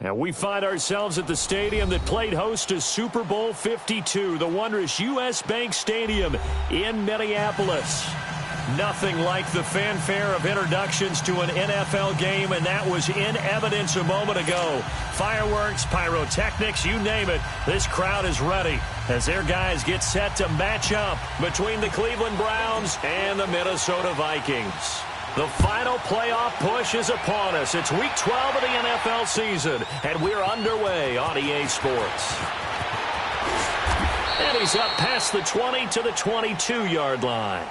And we find ourselves at the stadium that played host to Super Bowl 52, the wondrous U.S. Bank Stadium in Minneapolis. Nothing like the fanfare of introductions to an NFL game, and that was in evidence a moment ago. Fireworks, pyrotechnics, you name it, this crowd is ready as their guys get set to match up between the Cleveland Browns and the Minnesota Vikings. The final playoff push is upon us. It's Week 12 of the NFL season, and we're underway on EA Sports. And he's up past the 20 to the 22-yard line.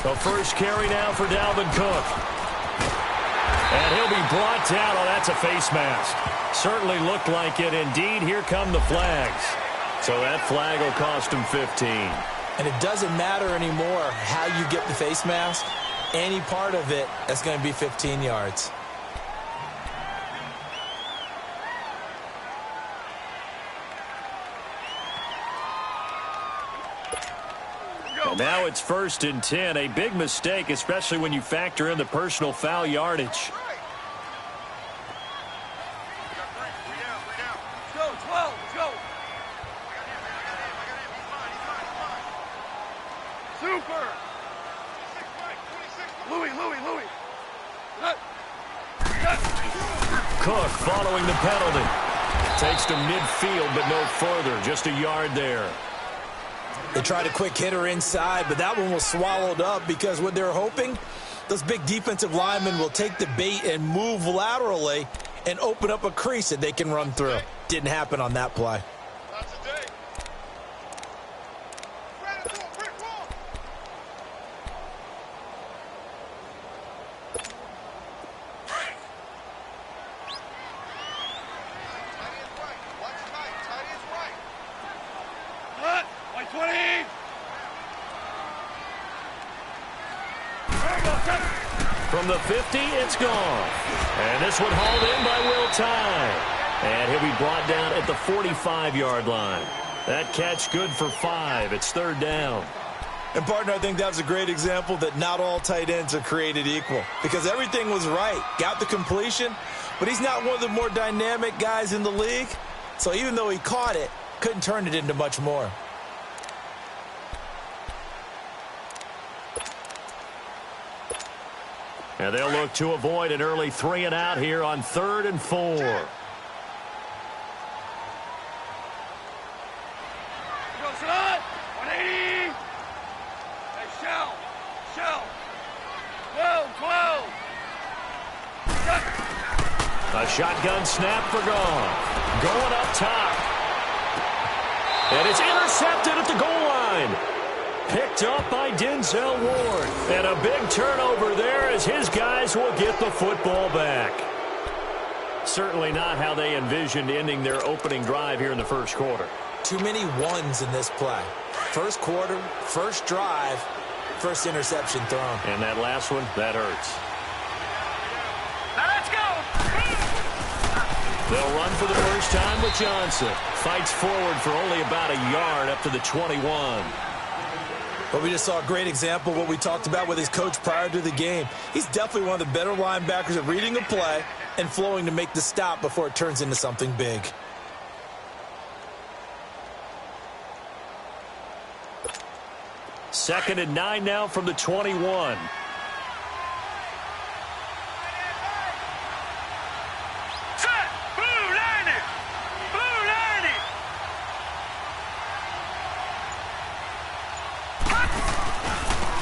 The first carry now for Dalvin Cook. And he'll be brought down. Oh, that's a face mask. Certainly looked like it. Indeed, here come the flags. So that flag will cost him 15. And it doesn't matter anymore how you get the face mask. Any part of it, that's going to be 15 yards. Now it's 1st and 10. A big mistake, especially when you factor in the personal foul yardage. Super! Louis. Cook following the penalty. Takes to midfield, but no further. Just a yard there. They tried a quick hitter inside, but that one was swallowed up because what they're hoping, those big defensive linemen will take the bait and move laterally and open up a crease that they can run through. Didn't happen on that play. From the 50, it's gone. And this one hauled in by Will Tye. And he'll be brought down at the 45-yard line. That catch good for 5. It's 3rd down. And, partner, I think that's a great example that not all tight ends are created equal. Because everything was right. Got the completion, but he's not one of the more dynamic guys in the league. So even though he caught it, couldn't turn it into much more. And they'll look to avoid an early 3-and-out here on 3rd and 4. Go, son! 180! Hey, Shell! 12! A shotgun snap for Gone. Going up top. And it's intercepted at the goal line. Picked up by Denzel Ward. And a big turnover there as his guys will get the football back. Certainly not how they envisioned ending their opening drive here in the first quarter. Too many ones in this play. First quarter, first drive, first interception thrown. And that last one, that hurts. Now let's go! They'll run for the first time with Johnson. Fights forward for only about a yard up to the 21. But we just saw a great example of what we talked about with his coach prior to the game. He's definitely one of the better linebackers at reading a play and flowing to make the stop before it turns into something big. Second and 9 now from the 21.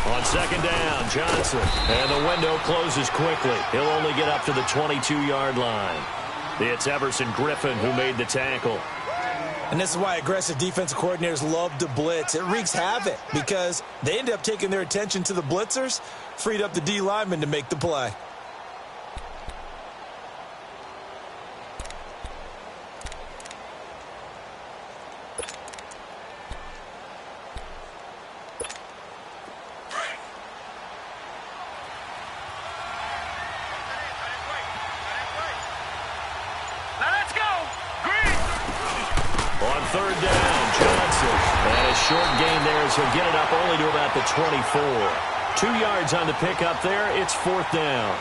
On second down, Johnson. And the window closes quickly. He'll only get up to the 22-yard line. It's Everson Griffin who made the tackle. And this is why aggressive defensive coordinators love to blitz. It wreaks havoc because they end up taking their attention to the blitzers, freed up the D lineman to make the play. Third down, Johnson. And a short gain there as he'll get it up only to about the 24. 2 yards on the pickup there. It's fourth down.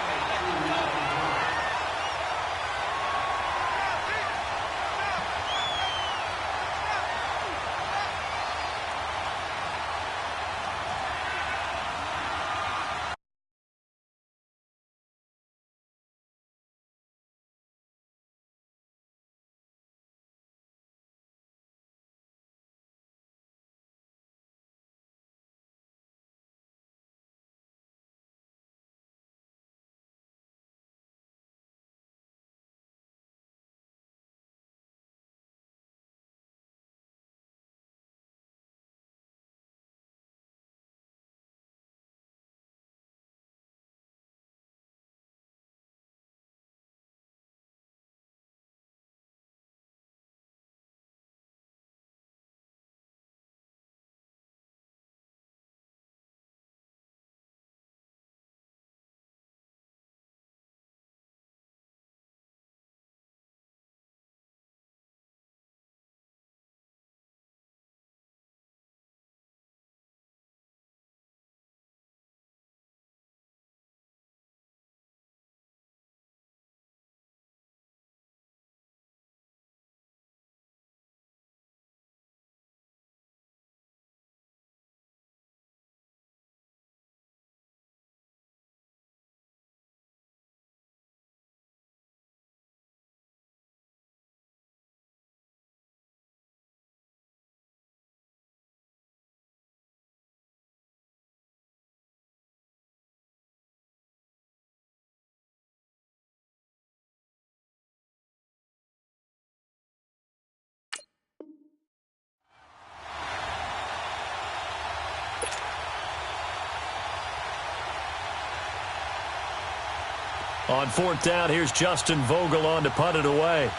On fourth down, here's Justin Vogel on to punt it away.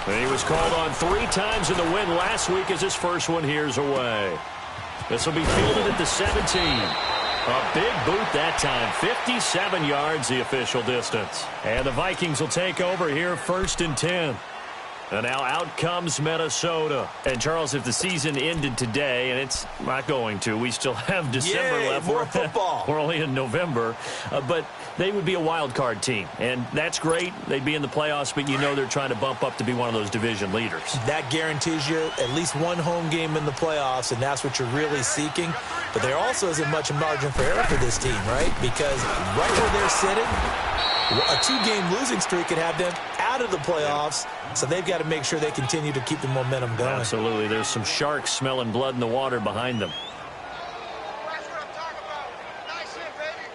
He was called on 3 times in the win last week as his first one here's away. This will be fielded at the 17. A big boot that time. 57 yards, the official distance. And the Vikings will take over here, 1st and 10. And now out comes Minnesota. And, Charles, if the season ended today, and it's not going to, we still have December left. More football. We're only in November. But they would be a wild card team. And that's great. They'd be in the playoffs, but you know they're trying to bump up to be one of those division leaders. That guarantees you at least one home game in the playoffs, and that's what you're really seeking. But there also isn't much margin for error for this team, right? Because right where they're sitting, a 2-game losing streak could have them out of the playoffs, so they've got to make sure they continue to keep the momentum going. Absolutely. There's some sharks smelling blood in the water behind them. That's what I'm talking about. Nice hit, baby.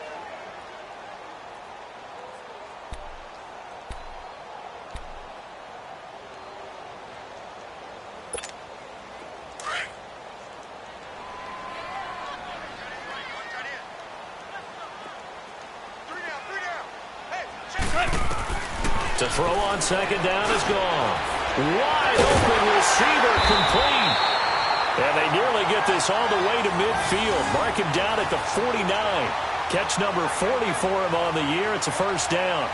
To throw on second down is gone. Wide open receiver complete. And they nearly get this all the way to midfield. Mark him down at the 49. Catch number 40 for him on the year. It's a first down.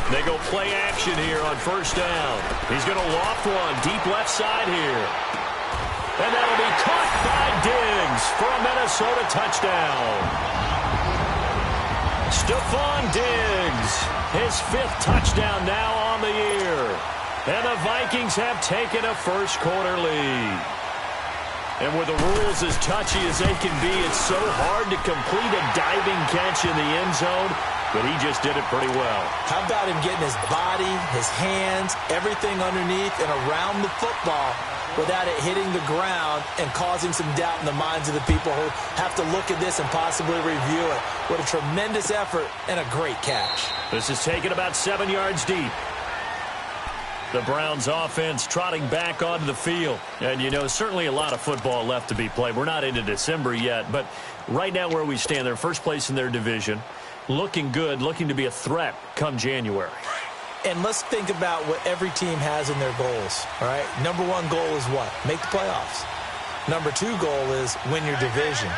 They go play action here on first down. He's going to loft one deep left side here. And that'll be caught by Diggs for a Minnesota touchdown. Stephon Diggs, his 5th touchdown now on the year. And the Vikings have taken a first-quarter lead. And with the rules as touchy as they can be, it's so hard to complete a diving catch in the end zone, but he just did it pretty well. How about him getting his body, his hands, everything underneath and around the football without it hitting the ground and causing some doubt in the minds of the people who have to look at this and possibly review it. What a tremendous effort and a great catch. This is taken about 7 yards deep. The Browns offense trotting back onto the field. And, you know, certainly a lot of football left to be played. We're not into December yet, but right now where we stand, they're first place in their division. Looking good, looking to be a threat come January. And let's think about what every team has in their goals, all right? Number 1 goal is what? Make the playoffs. Number 2 goal is win your division.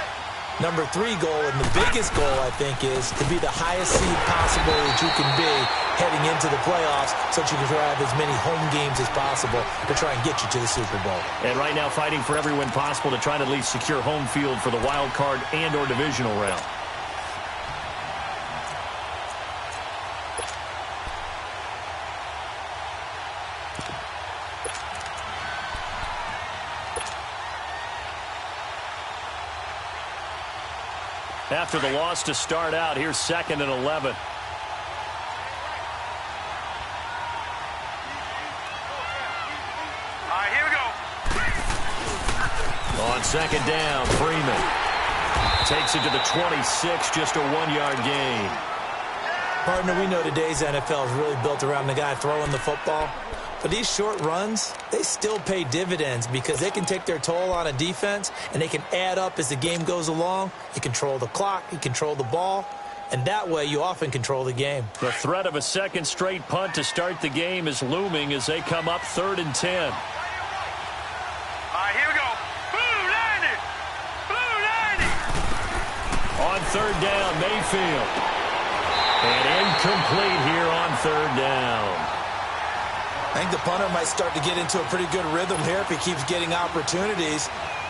Number 3 goal, and the biggest goal, I think, is to be the highest seed possible that you can be heading into the playoffs so that you can have as many home games as possible to try and get you to the Super Bowl. And right now fighting for every win possible to try to at least secure home field for the wild card and or divisional round. After the loss to start out, here's 2nd and 11. Here we go. On 2nd down, Freeman takes it to the 26, just a 1-yard gain. Partner, we know today's NFL is really built around the guy throwing the football. But these short runs, they still pay dividends because they can take their toll on a defense and they can add up as the game goes along. You control the clock, you control the ball, and that way you often control the game. The threat of a second straight punt to start the game is looming as they come up 3rd and 10. Here we go. Blue 90. Blue 90. On 3rd down, Mayfield. And incomplete here on 3rd down. I think the punter might start to get into a pretty good rhythm here if he keeps getting opportunities.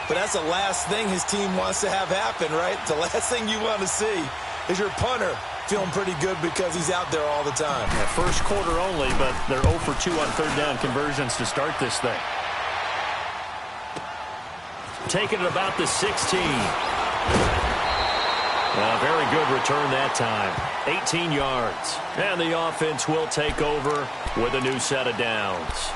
But that's the last thing his team wants to have happen, right? The last thing you want to see is your punter feeling pretty good because he's out there all the time. Yeah, first quarter only, but they're 0 for 2 on 3rd down conversions to start this thing. Taking it about the 16. Very good return that time. 18 yards. And the offense will take over with a new set of downs.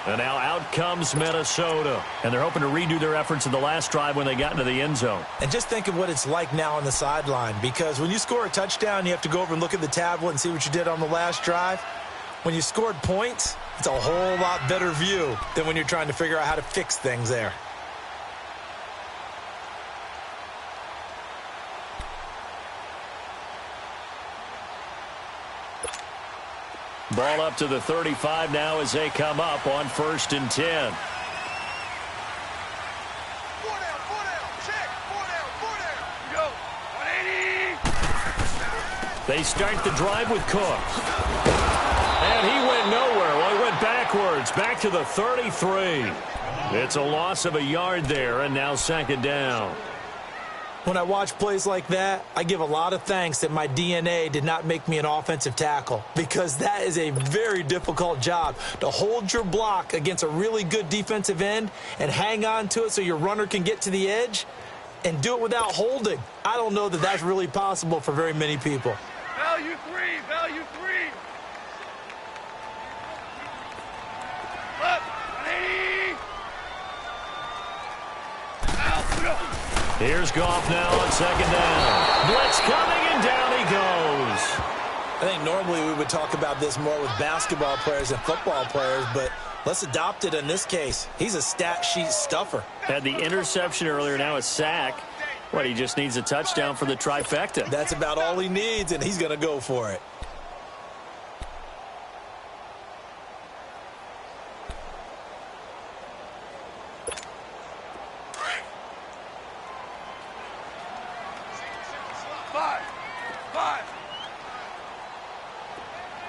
And now out comes Minnesota. And they're hoping to redo their efforts in the last drive when they got into the end zone. And just think of what it's like now on the sideline. Because when you score a touchdown, you have to go over and look at the tablet and see what you did on the last drive. When you scored points, it's a whole lot better view than when you're trying to figure out how to fix things there. Ball up to the 35 now as they come up on 1st and 10. 4 down, 4 down. Check. 4 down, 4 down. Go. 180. They start the drive with Cook. And he went nowhere. Well, he went backwards, back to the 33. It's a loss of a yard there, and now 2nd down. When I watch plays like that, I give a lot of thanks that my DNA did not make me an offensive tackle, because that is a very difficult job to hold your block against a really good defensive end and hang on to it so your runner can get to the edge and do it without holding. I don't know that that's really possible for very many people. Value 3. Value 3. Left. 180. Out. Go. Here's Goff now on 2nd down. Blitz coming, and down he goes. I think normally we would talk about this more with basketball players and football players, but let's adopt it in this case. He's a stat sheet stuffer. Had the interception earlier, now a sack. What, he just needs a touchdown for the trifecta. That's about all he needs, and he's going to go for it.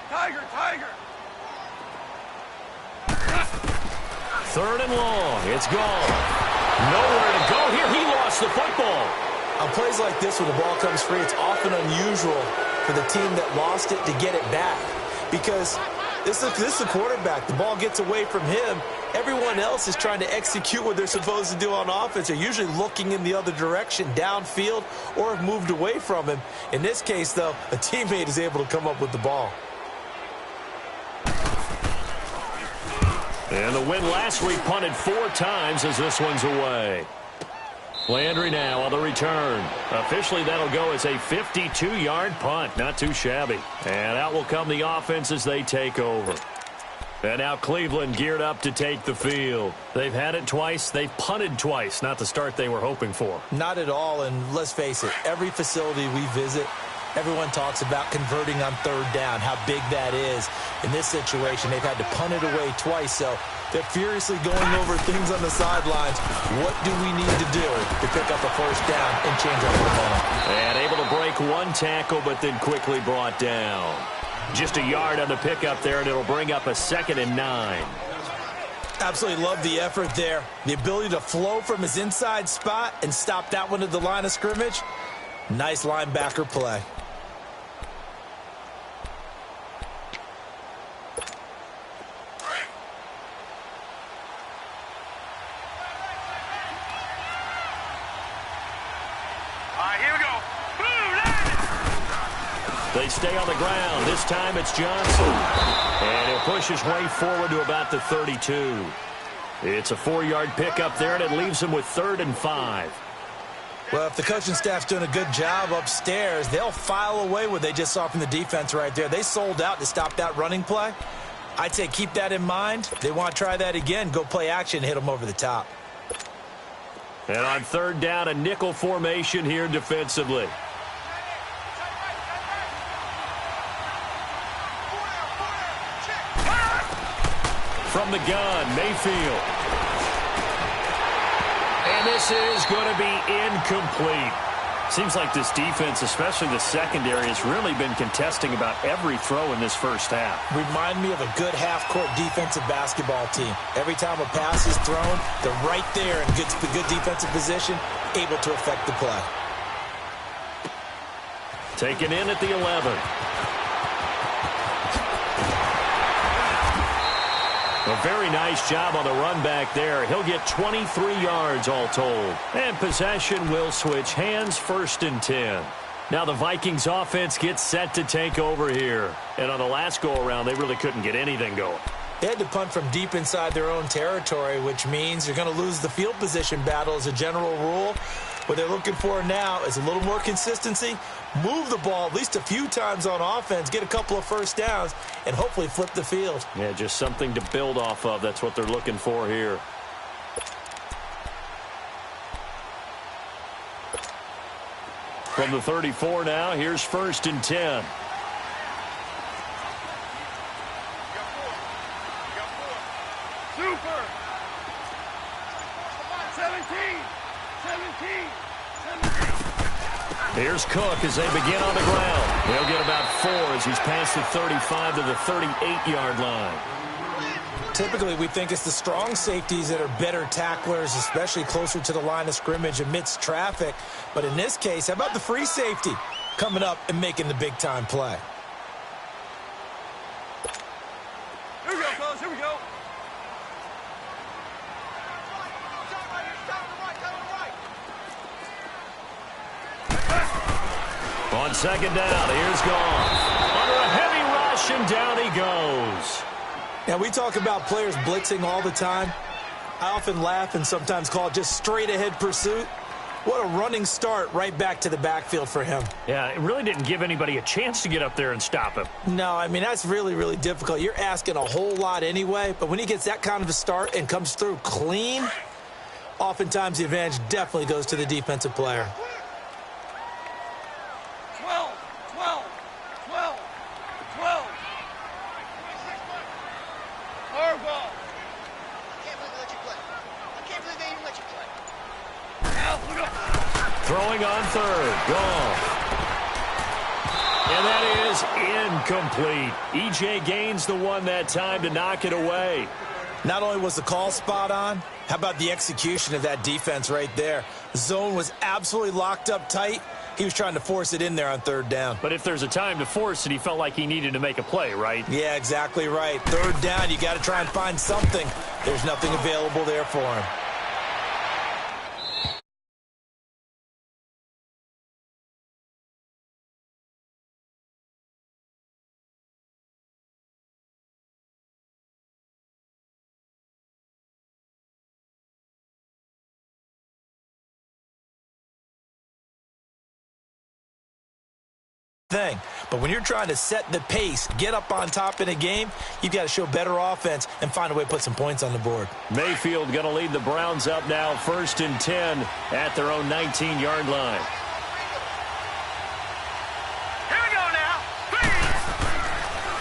Tiger, Tiger. 3rd and long. It's gone. Nowhere to go here. He lost the football. On plays like this, when the ball comes free, it's often unusual for the team that lost it to get it back. Because this is the quarterback. The ball gets away from him. Everyone else is trying to execute what they're supposed to do on offense. They're usually looking in the other direction, downfield, or have moved away from him. In this case, though, a teammate is able to come up with the ball. And the win last week punted 4 times as this one's away. Landry now on the return. Officially, that'll go as a 52-yard punt. Not too shabby. And out will come the offense as they take over. And now Cleveland geared up to take the field. They've had it twice. They've punted twice. Not the start they were hoping for. Not at all. And let's face it, every facility we visit, everyone talks about converting on third down, how big that is. In this situation, they've had to punt it away twice. So they're furiously going over things on the sidelines. What do we need to do to pick up a first down and change our momentum? And able to break one tackle, but then quickly brought down. Just a yard on the pickup there, and it'll bring up a 2nd and 9. Absolutely love the effort there. The ability to flow from his inside spot and stop that one at the line of scrimmage. Nice linebacker play. Here we go. They stay on the ground. This time it's Johnson. And he'll push his way forward to about the 32. It's a 4-yard pickup there, and it leaves him with 3rd and 5. Well, if the coaching staff's doing a good job upstairs, they'll file away what they just saw from the defense right there. They sold out to stop that running play. I'd say keep that in mind. If they want to try that again, go play action, hit them over the top. And on 3rd down, a nickel formation here defensively. From the gun, Mayfield. And this is going to be incomplete. Seems like this defense, especially the secondary, has really been contesting about every throw in this first half. Remind me of a good half-court defensive basketball team. Every time a pass is thrown, they're right there in good defensive position, able to affect the play. Taken in at the 11. A very nice job on the run back there. He'll get 23 yards all told. And possession will switch hands, 1st and 10. Now the Vikings offense gets set to take over here. And on the last go-around, they really couldn't get anything going. They had to punt from deep inside their own territory, which means you're going to lose the field position battle as a general rule. What they're looking for now is a little more consistency, move the ball at least a few times on offense, get a couple of first downs, and hopefully flip the field. Yeah, just something to build off of. That's what they're looking for here. From the 34 now, here's 1st and 10. Super. 17. Here's Cook as they begin on the ground. He'll get about 4 as he's past the 35 to the 38-yard line. Typically, we think it's the strong safeties that are better tacklers, especially closer to the line of scrimmage amidst traffic. But in this case, how about the free safety coming up and making the big-time play? Here we go, fellas. Here we go. On 2nd down, here's Goff. Under a heavy rush, and down he goes. Now, we talk about players blitzing all the time. I often laugh and sometimes call it just straight-ahead pursuit. What a running start right back to the backfield for him. Yeah, it really didn't give anybody a chance to get up there and stop him. No, I mean, that's really, really difficult. You're asking a whole lot anyway, but when he gets that kind of a start and comes through clean, oftentimes the advantage definitely goes to the defensive player. 12. Hard ball. I can't believe they let you play. I can't believe they even let you play. Now, look up. Throwing on 3rd. Goff. And that is incomplete. E.J. Gaines the one that time to knock it away. Not only was the call spot on, how about the execution of that defense right there? The zone was absolutely locked up tight. He was trying to force it in there on third down. But if there's a time to force it, he felt like he needed to make a play, right? Yeah, exactly right. Third down, you got to try and find something. There's nothing available there for him. But when you're trying to set the pace, get up on top in a game, you've got to show better offense and find a way to put some points on the board. Mayfield going to lead the Browns up now, 1st and 10 at their own 19-yard line. Here we go now.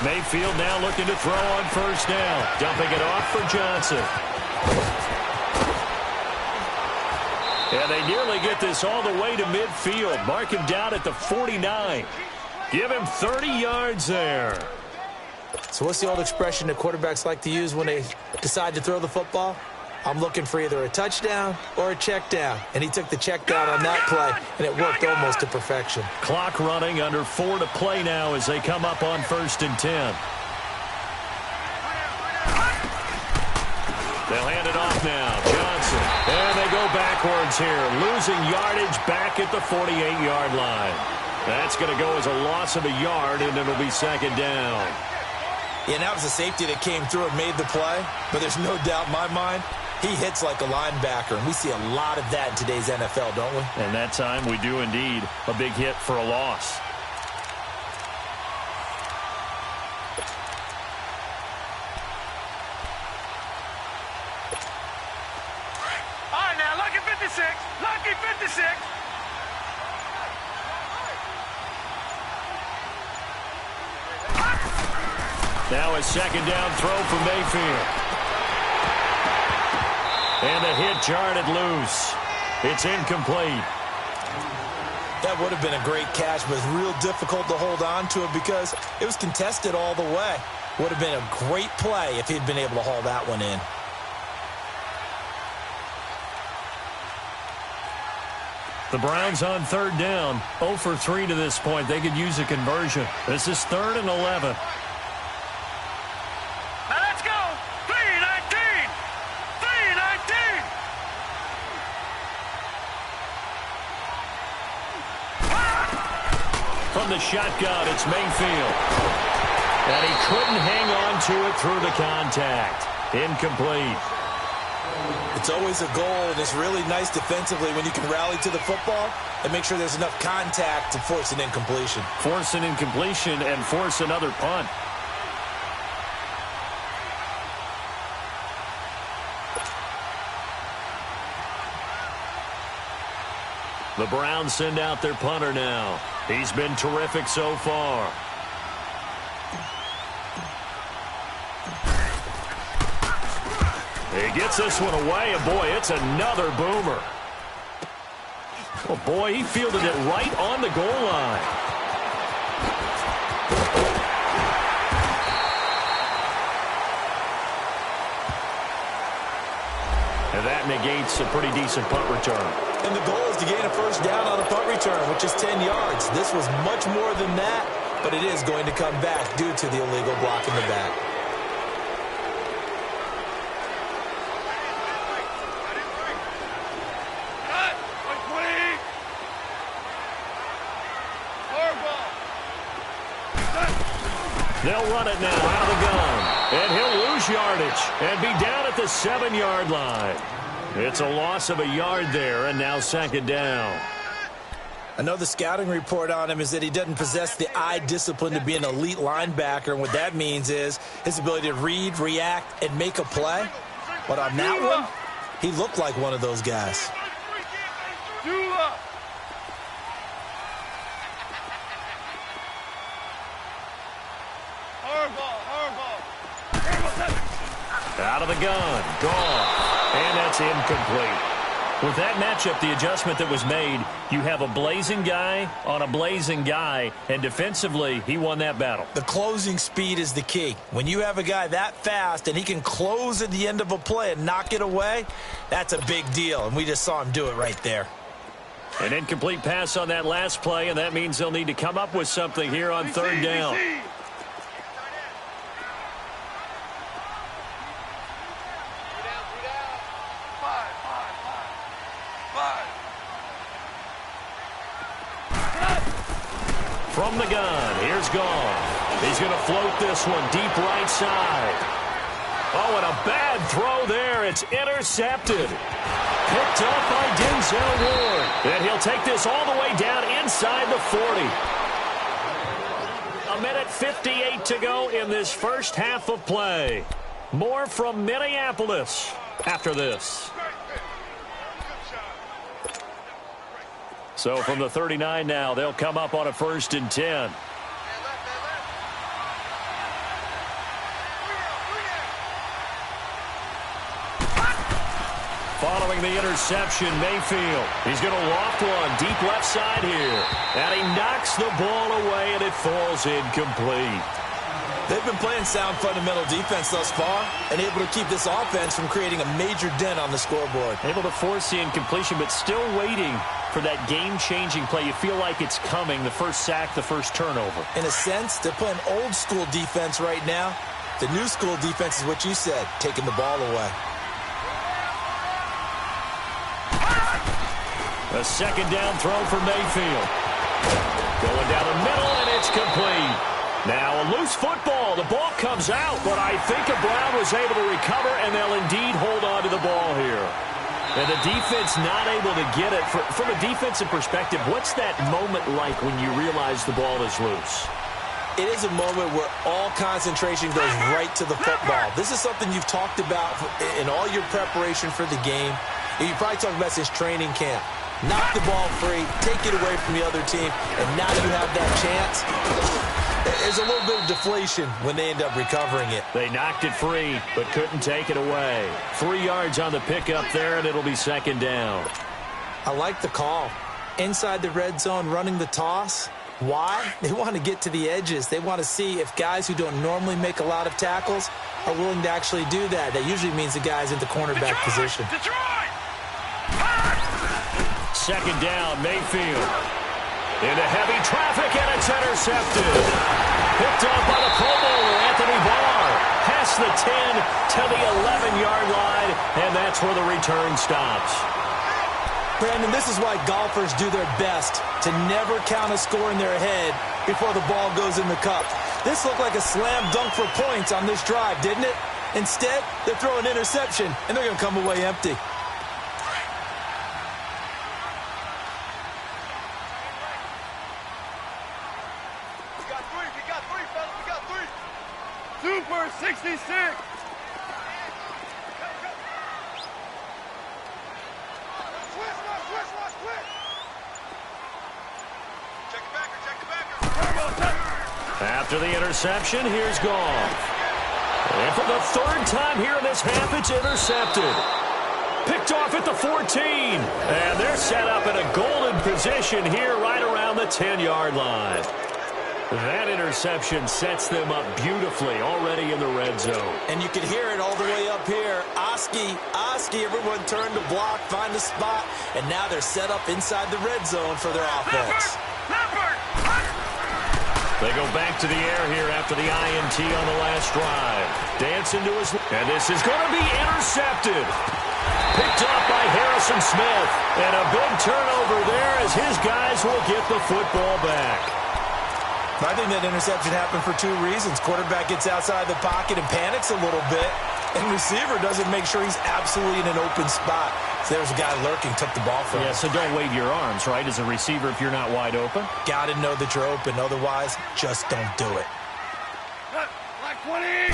Mayfield now looking to throw on 1st down, dumping it off for Johnson. And they nearly get this all the way to midfield. Mark him down at the 49. Give him 30 yards there. So what's the old expression that quarterbacks like to use when they decide to throw the football? I'm looking for either a touchdown or a check down. And he took the check down on that play, and it worked almost to perfection. Clock running, under 4 to play now as they come up on 1st and 10. They'll hand it off now. Johnson. And they go backwards here. Losing yardage back at the 48-yard line. That's going to go as a loss of a yard, and it'll be 2nd down. Yeah, and that was a safety that came through and made the play. But there's no doubt in my mind, he hits like a linebacker. And we see a lot of that in today's NFL, don't we? And that time we do indeed. A big hit for a loss. All right, now, lucky 56. Lucky 56. Now a 2nd down throw for Mayfield. And the hit jarred loose. It's incomplete. That would have been a great catch, but it's real difficult to hold on to it because it was contested all the way. Would have been a great play if he'd been able to haul that one in. The Browns on 3rd down. 0 for 3 to this point. They could use a conversion. This is 3rd and 11. Now let's go. 3-19. 3-19. From the shotgun, it's Mayfield. And he couldn't hang on to it through the contact. Incomplete. It's always a goal, and it's really nice defensively when you can rally to the football and make sure there's enough contact to force an incompletion. Force an incompletion and force another punt. The Browns send out their punter now. He's been terrific so far. He gets this one away, and boy, it's another boomer. Oh, boy, he fielded it right on the goal line. And that negates a pretty decent punt return. And the goal is to gain a 1st down on a punt return, which is 10 yards. This was much more than that, but it is going to come back due to the illegal block in the back. They'll run it now out of the gun. And he'll lose yardage and be down at the 7-yard line. It's a loss of a yard there, and now 2nd down. I know the scouting report on him is that he doesn't possess the eye discipline to be an elite linebacker. And what that means is his ability to read, react, and make a play. But on that one, he looked like one of those guys. Out of the gun. Gone. And that's incomplete. With that matchup, the adjustment that was made, you have a blazing guy on a blazing guy, and defensively, he won that battle. The closing speed is the key. When you have a guy that fast and he can close at the end of a play and knock it away, that's a big deal, and we just saw him do it right there. An incomplete pass on that last play, and that means they'll need to come up with something here on third down. From the gun, here's Goff. He's going to float this one deep right side. Oh, and a bad throw there. It's intercepted. Picked up by Denzel Ward. And he'll take this all the way down inside the 40. 1:58 to go in this first half of play. More from Minneapolis after this. So from the 39 now, they'll come up on a 1st and 10. Following the interception, Mayfield. He's going to loft one deep left side here. And he knocks the ball away, and it falls incomplete. They've been playing sound fundamental defense thus far and able to keep this offense from creating a major dent on the scoreboard. Able to force the incompletion, but still waiting for that game-changing play. You feel like it's coming, the first sack, the first turnover. In a sense, they're playing old-school defense right now. The new-school defense is what you said, taking the ball away. A second down throw for Mayfield. Going down the middle, and it's complete. Now a loose football. The ball comes out, but I think Brown was able to recover, and they'll indeed hold on to the ball here. And the defense not able to get it. From a defensive perspective, what's that moment like when you realize the ball is loose? It is a moment where all concentration goes right to the football. This is something you've talked about in all your preparation for the game. And you probably talked about since training camp. Knock the ball free, take it away from the other team, and now you have that chance. There's a little bit of deflation when they end up recovering it. They knocked it free, but couldn't take it away. 3 yards on the pickup there, and it'll be second down. I like the call. Inside the red zone, running the toss. Why? They want to get to the edges. They want to see if guys who don't normally make a lot of tackles are willing to actually do that. That usually means the guy's in the cornerback position. Second down, Mayfield. Into heavy traffic, and it's intercepted. Picked up by the Pro Bowler, Anthony Barr. Past the 10 to the 11-yard line, and that's where the return stops. Brandon, this is why golfers do their best to never count a score in their head before the ball goes in the cup. This looked like a slam dunk for points on this drive, didn't it? Instead, they throw an interception, and they're going to come away empty. Super 66. After the interception, here's Goff. And for the third time here in this half, it's intercepted. Picked off at the 14. And they're set up in a golden position here right around the 10-yard line. That interception sets them up beautifully already in the red zone. And you can hear it all the way up here. Oski, everyone turned to block, find a spot, and now they're set up inside the red zone for their offense. They go back to the air here after the INT on the last drive. Dance into his... And this is going to be intercepted. Picked up by Harrison Smith. And a big turnover there as his guys will get the football back. I think that interception happened for two reasons. Quarterback gets outside the pocket and panics a little bit, and receiver doesn't make sure he's absolutely in an open spot. So there's a guy lurking, took the ball from him. Yeah, so don't wave your arms, right, as a receiver if you're not wide open. Got to know that you're open. Otherwise, just don't do it. Like 20.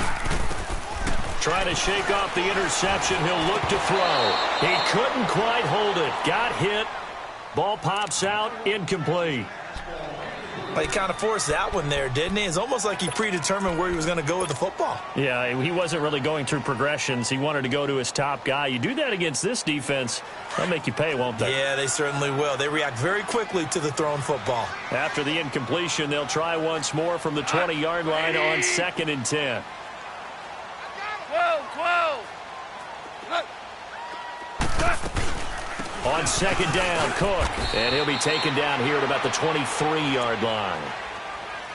Trying to shake off the interception. He'll look to throw. He couldn't quite hold it. Got hit. Ball pops out. Incomplete. Well, he kind of forced that one there, didn't he? It's almost like he predetermined where he was going to go with the football. Yeah, he wasn't really going through progressions. He wanted to go to his top guy. You do that against this defense, they'll make you pay, won't they? Yeah, they certainly will. They react very quickly to the thrown football. After the incompletion, they'll try once more from the 20-yard line on 2nd and 10. 12. On 2nd down, Cook. And he'll be taken down here at about the 23-yard line.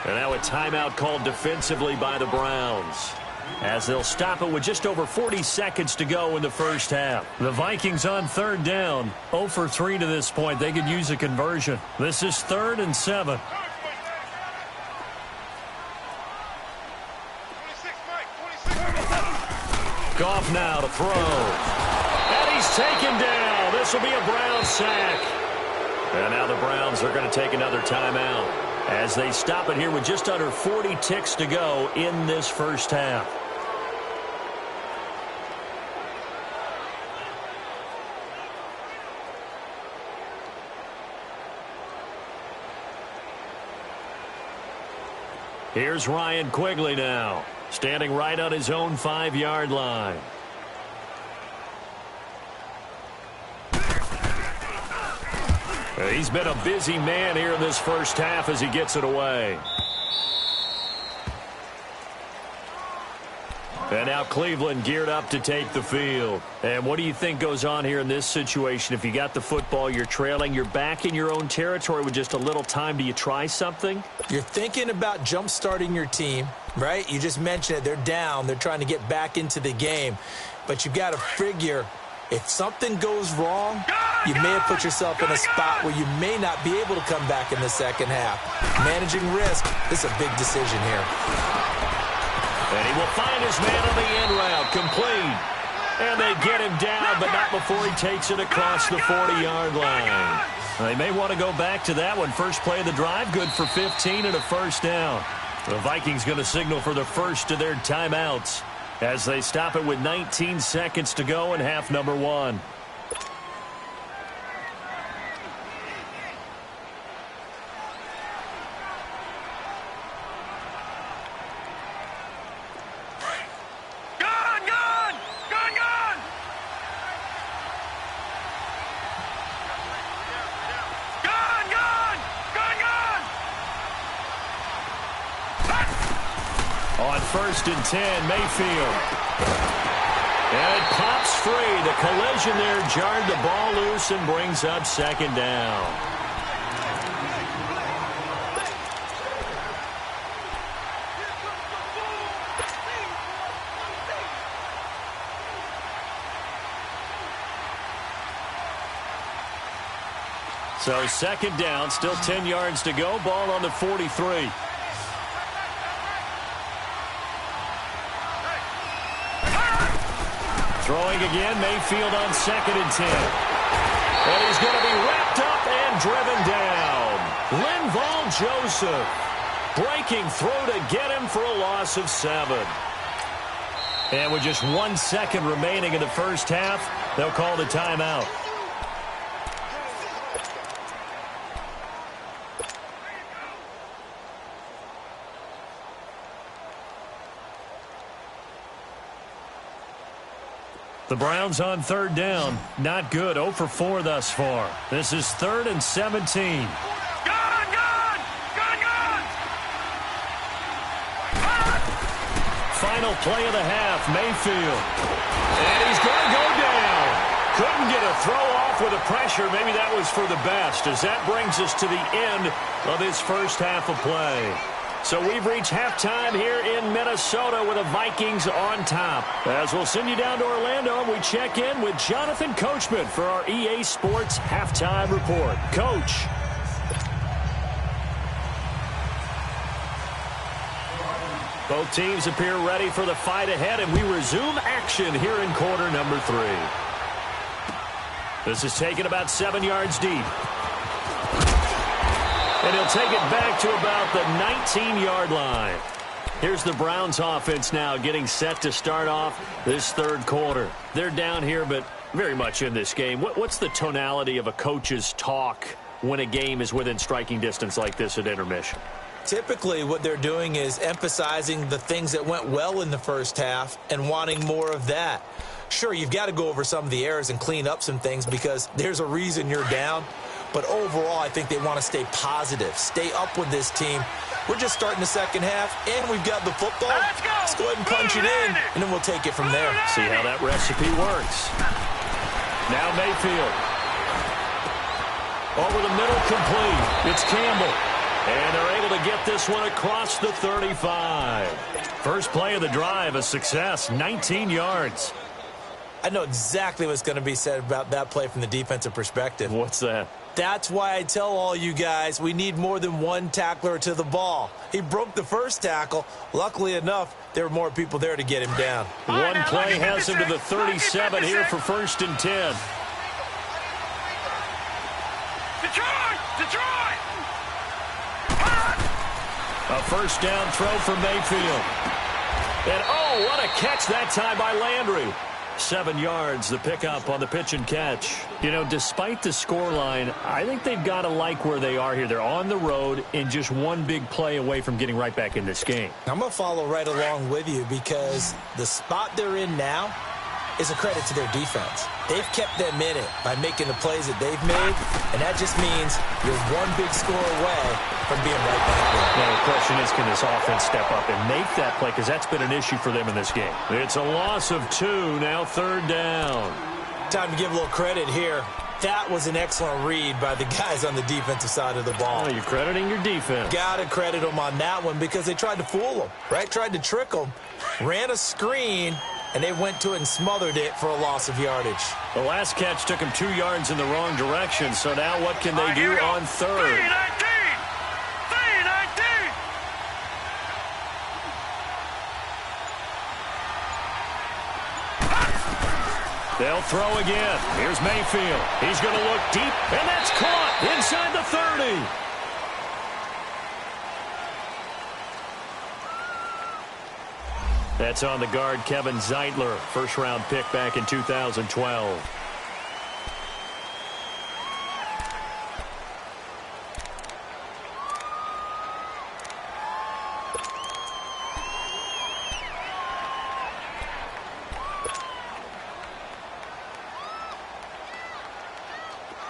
And now a timeout called defensively by the Browns, as they'll stop it with just over 40 seconds to go in the first half. The Vikings on 3rd down, 0 for 3 to this point. They could use a conversion. This is 3rd and 7. 26, Mike. 26. Goff now to throw. And he's taken down. This will be a Browns sack. And now the Browns are going to take another timeout as they stop it here with just under 40 ticks to go in this first half. Here's Ryan Quigley now, standing right on his own 5-yard line. He's been a busy man here in this first half as he gets it away. And now Cleveland geared up to take the field. And what do you think goes on here in this situation? If you got the football, you're trailing, you're back in your own territory with just a little time. Do you try something? You're thinking about jump-starting your team, right? You just mentioned it. They're down. They're trying to get back into the game. But you've got to figure, if something goes wrong, you may have put yourself in a spot where you may not be able to come back in the second half. Managing risk is a big decision here. And he will find his man on the end route, complete. And they get him down, but not before he takes it across the 40-yard line. They may want to go back to that one. First play of the drive, good for 15 and a first down. The Vikings going to signal for the first of their timeouts as they stop it with 19 seconds to go in half number 1. On 1st and 10, Mayfield. And it pops free. The collision there jarred the ball loose and brings up 2nd down. So 2nd down, still 10 yards to go. Ball on the 43. Throwing again, Mayfield on 2nd and 10. And he's going to be wrapped up and driven down. Linval Joseph breaking through to get him for a loss of 7. And with just 1 second remaining in the first half, they'll call the timeout. The Browns on 3rd down. Not good. 0 for 4 thus far. This is 3rd and 17. Final play of the half, Mayfield. And he's going to go down. Couldn't get a throw off with the pressure. Maybe that was for the best, as that brings us to the end of this first half of play. So we've reached halftime here in Minnesota with the Vikings on top. As we'll send you down to Orlando, and we check in with Jonathan Coachman for our EA Sports Halftime Report. Coach. Both teams appear ready for the fight ahead, and we resume action here in quarter number 3. This is taken about 7 yards deep. And he'll take it back to about the 19-yard line. Here's the Browns offense now getting set to start off this 3rd quarter. They're down here, but very much in this game. What's the tonality of a coach's talk when a game is within striking distance like this at intermission? Typically, what they're doing is emphasizing the things that went well in the first half and wanting more of that. Sure, you've got to go over some of the errors and clean up some things because there's a reason you're down. But overall, I think they want to stay positive, stay up with this team. We're just starting the second half, and we've got the football. Let's go ahead and punch it in, and then we'll take it from there. See how that recipe works. Now Mayfield. Over the middle, complete. It's Campbell. And they're able to get this one across the 35. First play of the drive, a success, 19 yards. I know exactly what's going to be said about that play from the defensive perspective. What's that? That's why I tell all you guys we need more than one tackler to the ball. He broke the first tackle. Luckily enough, there were more people there to get him down. One play has him to the 37 here for 1st and 10. Detroit! A first down throw for Mayfield. And, oh, what a catch that time by Landry. 7 yards, the pickup on the pitch and catch. You know, despite the scoreline, I think they've got to like where they are here. They're on the road and just one big play away from getting right back in this game. I'm going to follow right along with you because the spot they're in now is a credit to their defense. They've kept them in it by making the plays that they've made, and that just means you're one big score away from being right back there. Now, the question is, can this offense step up and make that play? Because that's been an issue for them in this game. It's a loss of 2, now 3rd down. Time to give a little credit here. That was an excellent read by the guys on the defensive side of the ball. Oh, you're crediting your defense. Got to credit them on that one because they tried to fool them, right? Tried to trick them, ran a screen, and they went to it and smothered it for a loss of yardage. The last catch took them 2 yards in the wrong direction, so now what can they do on 3rd? 3-19! They'll throw again. Here's Mayfield. He's going to look deep, and that's caught inside the 30. That's on the guard, Kevin Zeitler, first-round pick back in 2012.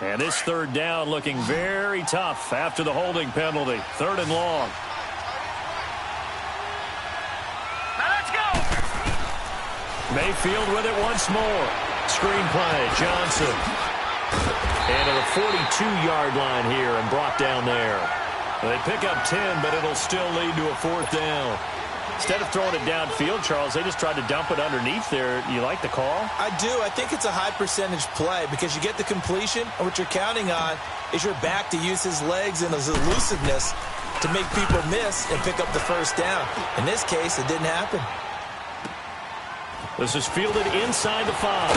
And this 3rd down looking very tough after the holding penalty. 3rd and long. Mayfield with it once more. Screen play, Johnson. And to the 42-yard line here and brought down there. They pick up 10, but it'll still lead to a 4th down. Instead of throwing it downfield, Charles, they just tried to dump it underneath there. You like the call? I do. I think it's a high-percentage play because you get the completion, and what you're counting on is your back to use his legs and his elusiveness to make people miss and pick up the 1st down. In this case, it didn't happen. This is fielded inside the 5.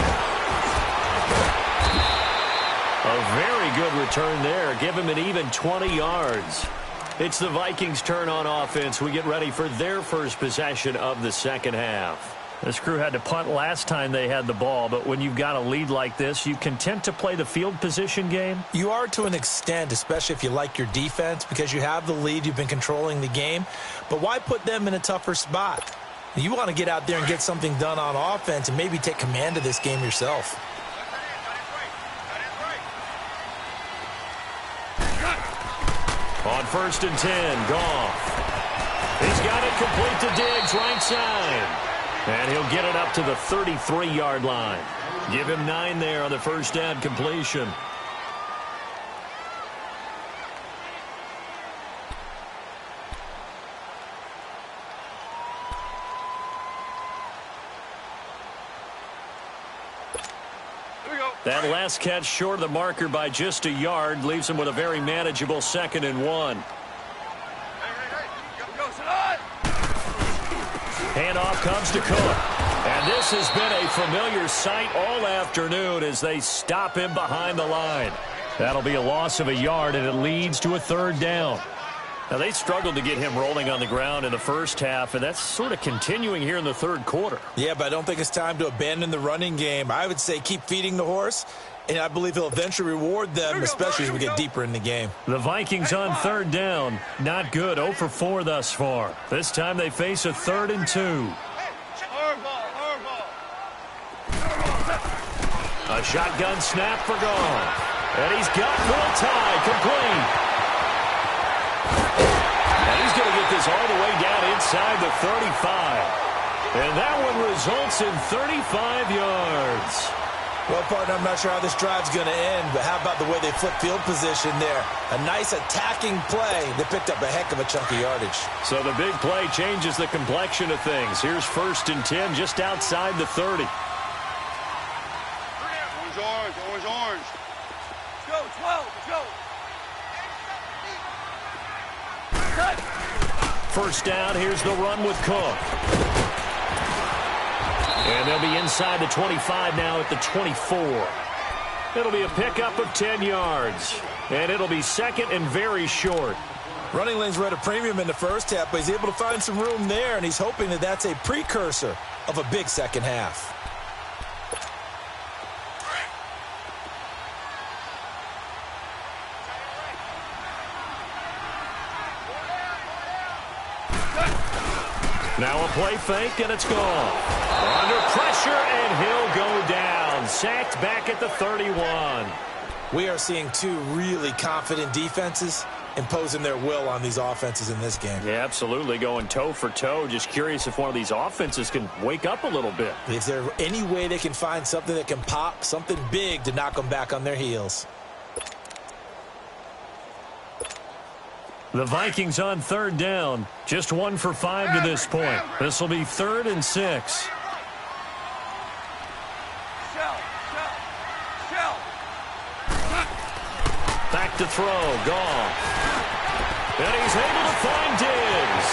A very good return there. Give him an even 20 yards. It's the Vikings' turn on offense. We get ready for their first possession of the second half. This crew had to punt last time they had the ball, but when you've got a lead like this, you content to play the field position game? You are to an extent, especially if you like your defense, because you have the lead, you've been controlling the game. But why put them in a tougher spot? You want to get out there and get something done on offense and maybe take command of this game yourself. On 1st and 10, Goff. He's got it complete to Diggs, right side. And he'll get it up to the 33-yard line. Give him 9 there on the first down completion. That last catch short of the marker by just a yard leaves him with a very manageable 2nd and 1. Handoff comes to Cook. And this has been a familiar sight all afternoon as they stop him behind the line. That'll be a loss of a yard, and it leads to a 3rd down. Now, they struggled to get him rolling on the ground in the first half, and that's sort of continuing here in the 3rd quarter. Yeah, but I don't think it's time to abandon the running game. I would say keep feeding the horse And I believe he'll eventually reward them, especially as we get deeper in the game. The Vikings on third down. Not good. 0 for 4 thus far. This time they face a 3rd and 2. A shotgun snap for Goff. And he's got for a tie. Complete. And he's going to get this all the way down inside the 35. And that one results in 35 yards. Well, partner, I'm not sure how this drive's going to end, but how about the way they flip field position there? A nice attacking play. They picked up a heck of a chunk of yardage. So the big play changes the complexion of things. Here's 1st and 10 just outside the 30. Orange, orange. Let's go, 12, let's go. First down, here's the run with Cook. And they'll be inside the 25 now at the 24. It'll be a pickup of 10 yards. And it'll be 2nd and very short. Running lanes were at a premium in the first half, but he's able to find some room there, and he's hoping that that's a precursor of a big second half. Now a play fake, and it's gone. Under pressure, and he'll go down. Sacked back at the 31. We are seeing two really confident defenses imposing their will on these offenses in this game. Yeah, absolutely, going toe for toe. Just curious if one of these offenses can wake up a little bit. Is there any way they can find something that can pop, something big to knock them back on their heels? The Vikings on third down. Just 1 for 5 to this point. This will be 3rd and 6. Back to throw. Goff. And he's able to find Diggs.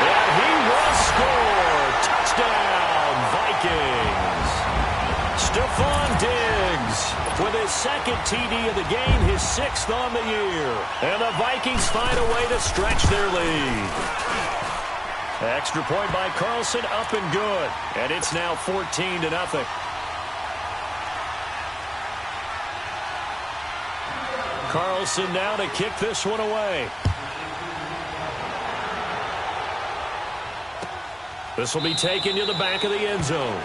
And he will score. Touchdown, Vikings. Stephon Diggs with his 2nd TD of the game, his 6th on the year. And the Vikings find a way to stretch their lead. Extra point by Carlson, up and good. And it's now 14-0. Carlson now to kick this one away. This will be taken to the back of the end zone.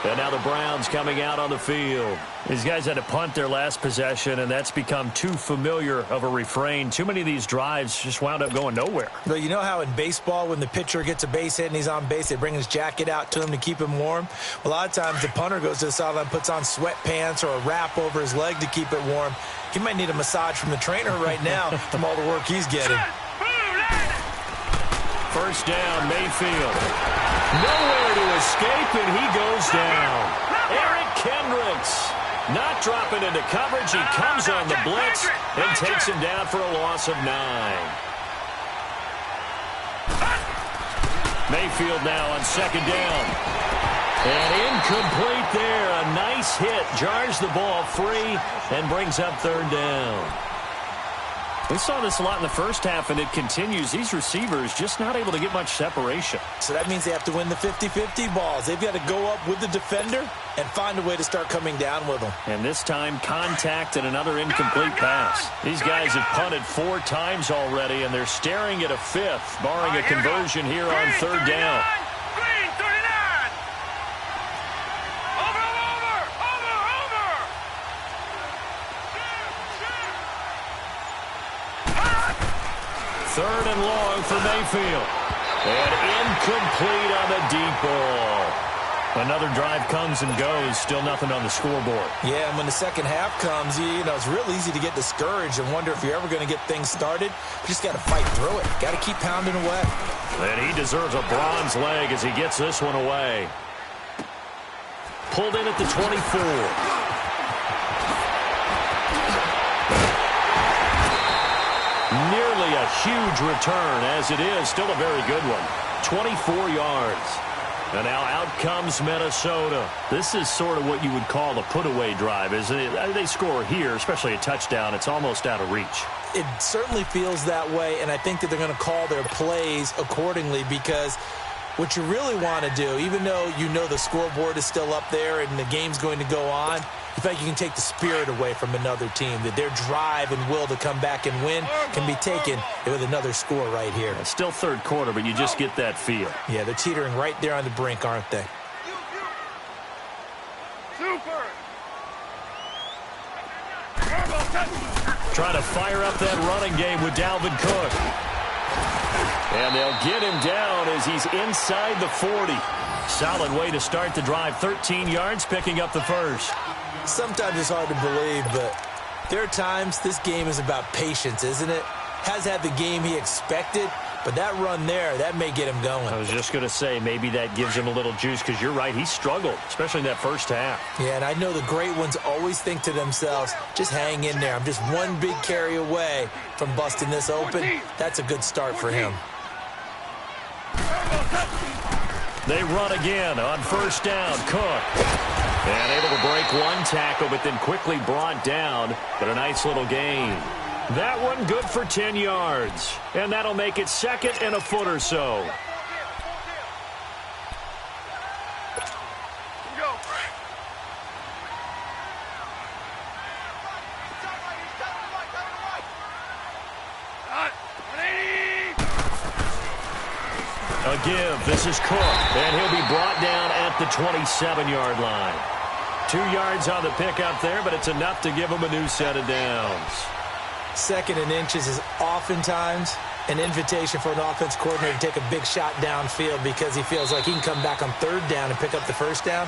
And now the Browns coming out on the field. These guys had to punt their last possession, and that's become too familiar of a refrain. Too many of these drives just wound up going nowhere. But you know how in baseball, when the pitcher gets a base hit and he's on base, they bring his jacket out to him to keep him warm? A lot of times the punter goes to the sideline, puts on sweatpants or a wrap over his leg to keep it warm. He might need a massage from the trainer right now from all the work he's getting. First down, Mayfield. Nowhere to escape, and he goes down. Eric Kendricks not dropping into coverage. He comes on the blitz and takes him down for a loss of 9. Mayfield now on 2nd down. And incomplete there. A nice hit. Jars the ball free and brings up 3rd down. We saw this a lot in the first half, and it continues. These receivers just not able to get much separation. So that means they have to win the 50-50 balls. They've got to go up with the defender and find a way to start coming down with them. And this time, contact and another incomplete pass. These guys have punted 4 times already, and they're staring at a 5th, barring a conversion here on 3rd down. Third and long for Mayfield. And incomplete on the deep ball. Another drive comes and goes. Still nothing on the scoreboard. Yeah, and when the second half comes, you know, it's real easy to get discouraged and wonder if you're ever going to get things started. You just got to fight through it. Got to keep pounding away. And he deserves a bronze leg as he gets this one away. Pulled in at the 24. Nearly a huge return, as it is. Still a very good one. 24 yards. And now out comes Minnesota. This is sort of what you would call a put-away drive, isn't it? They score here, especially a touchdown. It's almost out of reach. It certainly feels that way, and I think that they're going to call their plays accordingly because What you really want to do, even though you know the scoreboard is still up there and the game's going to go on, you feel like you can take the spirit away from another team, that their drive and will to come back and win can be taken with another score right here. It's still third quarter, but you just get that feel. Yeah, they're teetering right there on the brink, aren't they? Super. Trying to fire up that running game with Dalvin Cook. And they'll get him down as he's inside the 40. Solid way to start the drive. 13 yards, picking up the first. Sometimes it's hard to believe, but there are times this game is about patience, isn't it? Has had the game he expected, but that run there, that may get him going. I was just going to say, maybe that gives him a little juice, because you're right, he struggled, especially in that first half. Yeah, and I know the great ones always think to themselves, just hang in there. I'm just one big carry away from busting this open. That's a good start for him. They run again on first down. Cook. And able to break one tackle, but then quickly brought down. But a nice little gain. That one good for 10 yards. And that'll make it second and a foot or so. A give. This is Cook. And he'll be brought down at the 27-yard line. 2 yards on the pickup there, but it's enough to give him a new set of downs. Second and inches is oftentimes an invitation for an offense coordinator to take a big shot downfield because he feels like he can come back on third down and pick up the first down.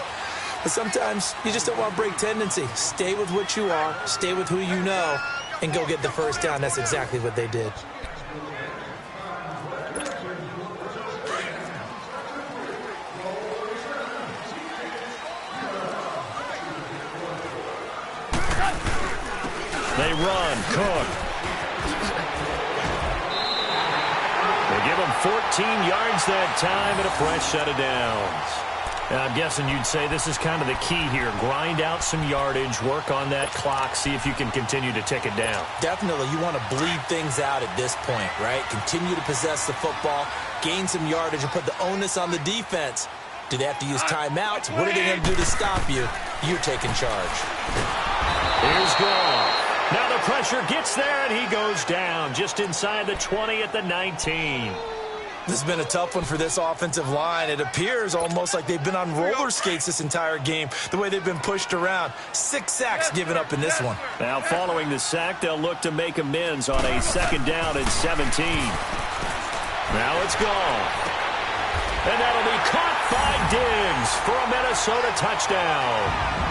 But sometimes you just don't want to break tendency. Stay with what you are, stay with who you know, and go get the first down. That's exactly what they did. They run. Cook. They give him 14 yards that time and a fresh set of downs. And I'm guessing you'd say this is kind of the key here. Grind out some yardage, work on that clock, see if you can continue to tick it down. Definitely. You want to bleed things out at this point, right? Continue to possess the football, gain some yardage, and put the onus on the defense. Do they have to use timeouts? What are they going to do to stop you? You're taking charge. Here's Goff. Now the pressure gets there, and he goes down just inside the 20 at the 19. This has been a tough one for this offensive line. It appears almost like they've been on roller skates this entire game, the way they've been pushed around. 6 sacks given up in this one. Now following the sack, they'll look to make amends on a second down and 17. Now it's Goff. And that'll be caught by Diggs for a Minnesota touchdown.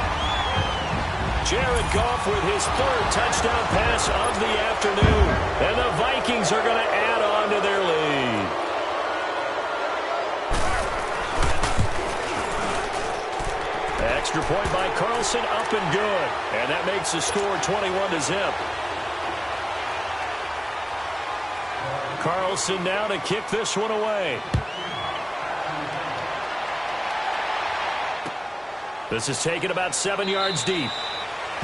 Jared Goff with his third touchdown pass of the afternoon. And the Vikings are going to add on to their lead. Extra point by Carlson, up and good. And that makes the score 21-0. Carlson now to kick this one away. This is taken about 7 yards deep.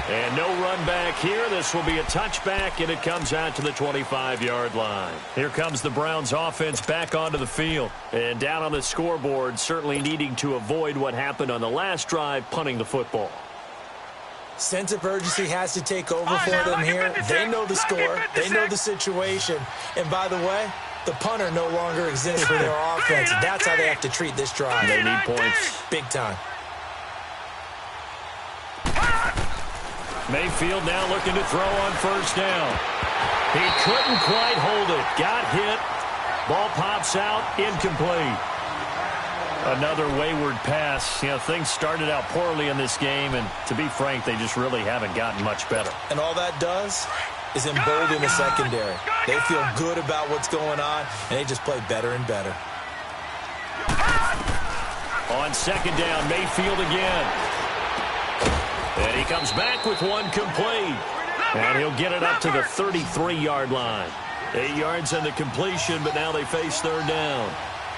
And no run back here. This will be a touchback, and it comes out to the 25-yard line. Here comes the Browns offense back onto the field. And down on the scoreboard, certainly needing to avoid what happened on the last drive, punting the football. Sense of urgency has to take over for them here. They know the score. They know the situation. And by the way, the punter no longer exists for their offense. That's how they have to treat this drive. They need points. Big time. Mayfield now looking to throw on first down. He couldn't quite hold it. Got hit. Ball pops out. Incomplete. Another wayward pass. You know, things started out poorly in this game, and to be frank, they just really haven't gotten much better. And all that does is embolden the secondary. They feel good about what's going on, and they just play better and better. On second down, Mayfield again. And he comes back with one complete. And he'll get it up to the 33-yard line. 8 yards on the completion, but now they face third down.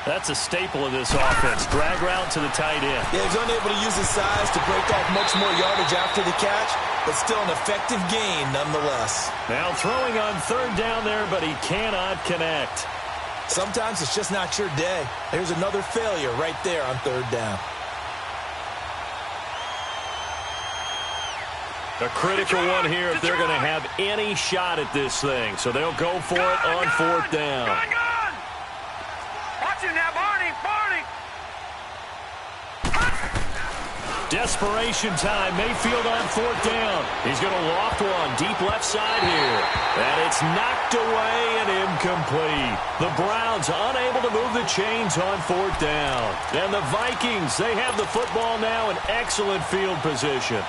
That's a staple of this offense. Drag route to the tight end. Yeah, he's unable to use his size to break off much more yardage after the catch, but still an effective gain nonetheless. Now throwing on third down there, but he cannot connect. Sometimes it's just not your day. There's another failure right there on third down. A critical one here if they're going to have any shot at this thing. So they'll go for it on fourth down. Watch him now, Barney. Desperation time. Mayfield on fourth down. He's going to loft one deep left side here. And it's knocked away and incomplete. The Browns unable to move the chains on fourth down. And the Vikings, they have the football now in excellent field position.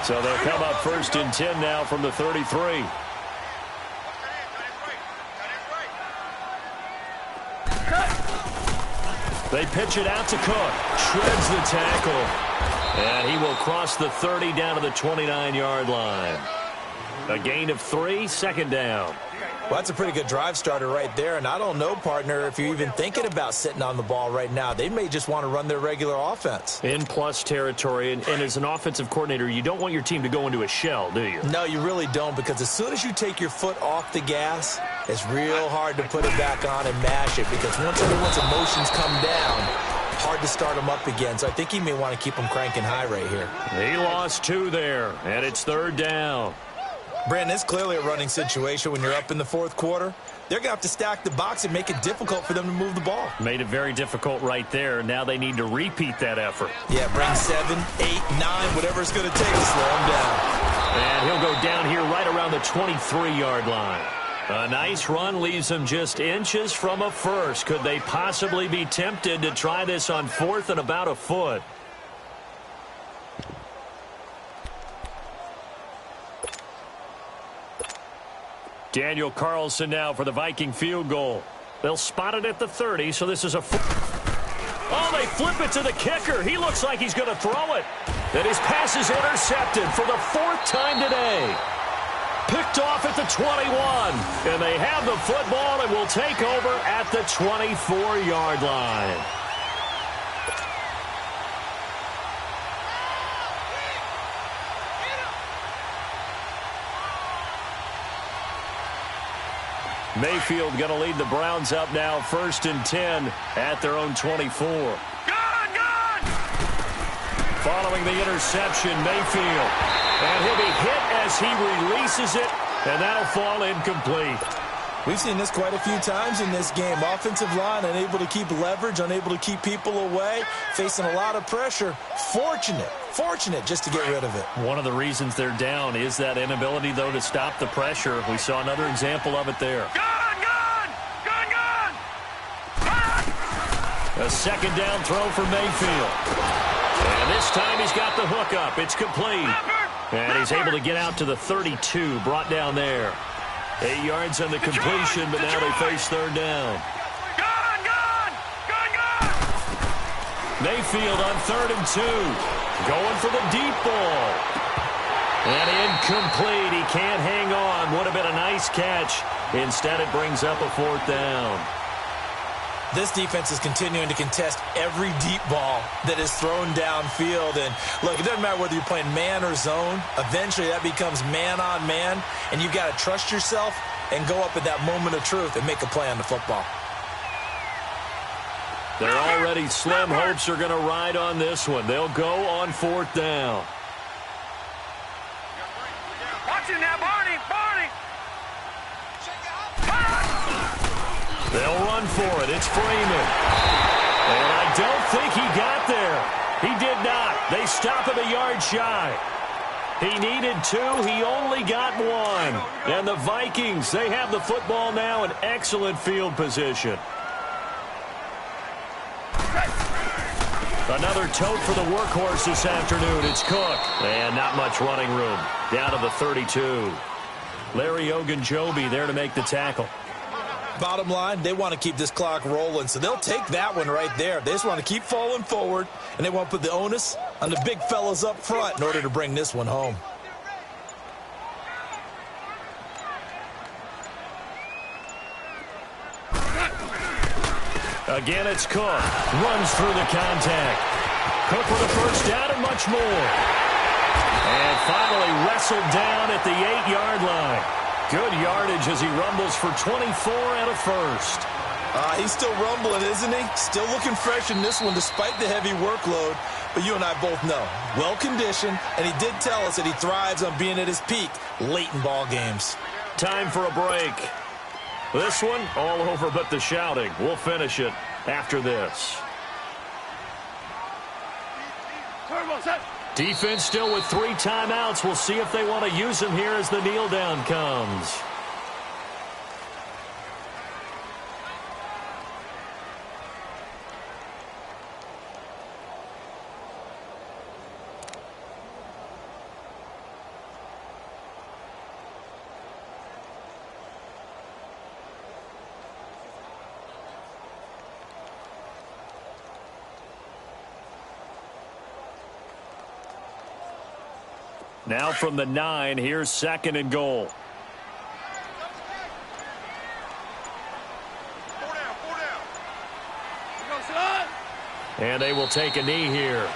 So they'll come up first and 10 now from the 33. They pitch it out to Cook. Shreds the tackle. And he will cross the 30 down to the 29-yard line. A gain of 3, second down. Well, that's a pretty good drive starter right there. And I don't know, partner, if you're even thinking about sitting on the ball right now. They may just want to run their regular offense. In plus territory. And as an offensive coordinator, you don't want your team to go into a shell, do you? No, you really don't, because as soon as you take your foot off the gas, it's real hard to put it back on and mash it, because once everyone's emotions come down, hard to start them up again. So I think he may want to keep them cranking high right here. He lost 2 there, and it's third down. Brandon, it's clearly a running situation when you're up in the fourth quarter. They're going to have to stack the box and make it difficult for them to move the ball. Made it very difficult right there. Now they need to repeat that effort. Yeah, bring 7, 8, 9, whatever it's going to take to slow him down. And he'll go down here right around the 23-yard line. A nice run leaves them just inches from a first. Could they possibly be tempted to try this on fourth and about a foot? Daniel Carlson now for the Viking field goal. They'll spot it at the 30, so this is a... Oh, they flip it to the kicker. He looks like he's going to throw it. And his pass is intercepted for the 4th time today. Picked off at the 21. And they have the football and will take over at the 24-yard line. Mayfield going to lead the Browns up now, 1st and 10 at their own 24. Gone! Following the interception, Mayfield. And he'll be hit as he releases it, and that'll fall incomplete. We've seen this quite a few times in this game. Offensive line unable to keep leverage, unable to keep people away, facing a lot of pressure. Fortunate just to get rid of it. One of the reasons they're down is that inability, though, to stop the pressure. We saw another example of it there. Gone! A second down throw for Mayfield. And this time he's got the hook up. It's complete. And he's able to get out to the 32, brought down there. 8 yards on the completion, but now they face third down. Gone! Mayfield on 3rd and 2. Going for the deep ball. And incomplete. He can't hang on. Would have been a nice catch. Instead, it brings up a 4th down. This defense is continuing to contest every deep ball that is thrown downfield. And look, it doesn't matter whether you're playing man or zone. Eventually, that becomes man on man. And you've got to trust yourself and go up at that moment of truth and make a play on the football. Their already slim hopes are going to ride on this one. They'll go on 4th down. Watch him now, Barney! They'll run for it. It's Freeman. And I don't think he got there. He did not. They stop him a yard shy. He needed 2. He only got 1. And the Vikings, they have the football now in excellent field position. Another tote for the workhorse this afternoon. It's Cook. And not much running room. Down to the 32. Larry Ogunjobi there to make the tackle. Bottom line, they want to keep this clock rolling, so they'll take that one right there. They just want to keep falling forward, and they want to put the onus on the big fellas up front in order to bring this one home. Again, it's Cook. Runs through the contact. Cook with a first down and much more. And finally wrestled down at the 8-yard line. Good yardage as he rumbles for 24 and a first. He's still rumbling, isn't he? Still looking fresh in this one despite the heavy workload. But you and I both know, well-conditioned, and he did tell us that he thrives on being at his peak late in ball games. Time for a break. This one, all over but the shouting. We'll finish it after this. Defense still with 3 timeouts. We'll see if they want to use them here as the kneel down comes. Now from the 9, here's 2nd and goal. 4 down, 4 down. You go, son. And they will take a knee here.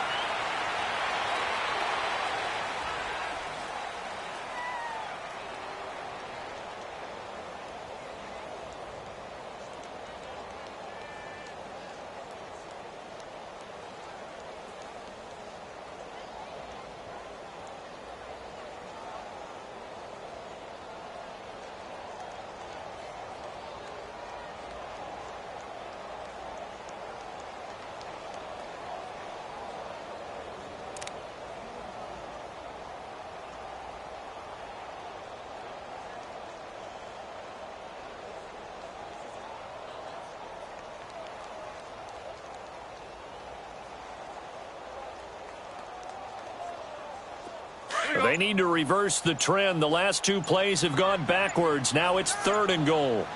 They need to reverse the trend. The last 2 plays have gone backwards. Now it's 3rd and goal.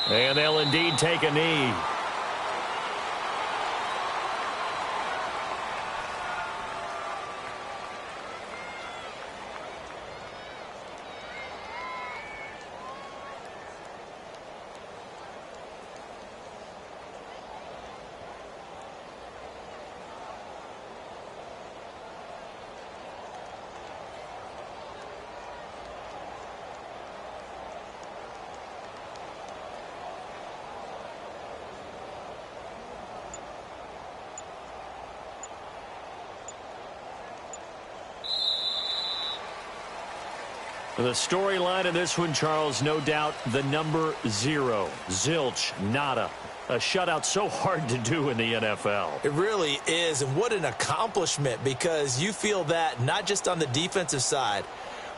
And they'll indeed take a knee. The storyline of this one, Charles, no doubt the number 0. Zilch, nada. A shutout so hard to do in the NFL. It really is, and what an accomplishment, because you feel that not just on the defensive side,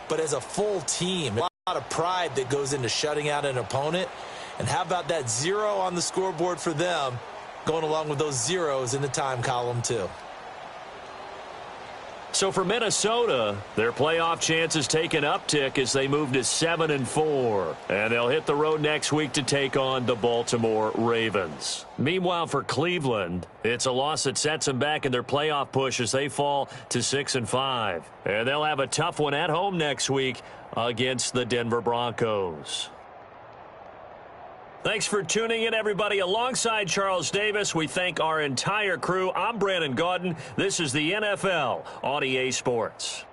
but as a full team. A lot of pride that goes into shutting out an opponent. And how about that 0 on the scoreboard for them, going along with those zeros in the time column too. So for Minnesota, their playoff chances take an uptick as they move to 7-4. And they'll hit the road next week to take on the Baltimore Ravens. Meanwhile, for Cleveland, it's a loss that sets them back in their playoff push as they fall to 6-5. And they'll have a tough one at home next week against the Denver Broncos. Thanks for tuning in, everybody. Alongside Charles Davis, we thank our entire crew. I'm Brandon Gaudin. This is the NFL on EA Sports.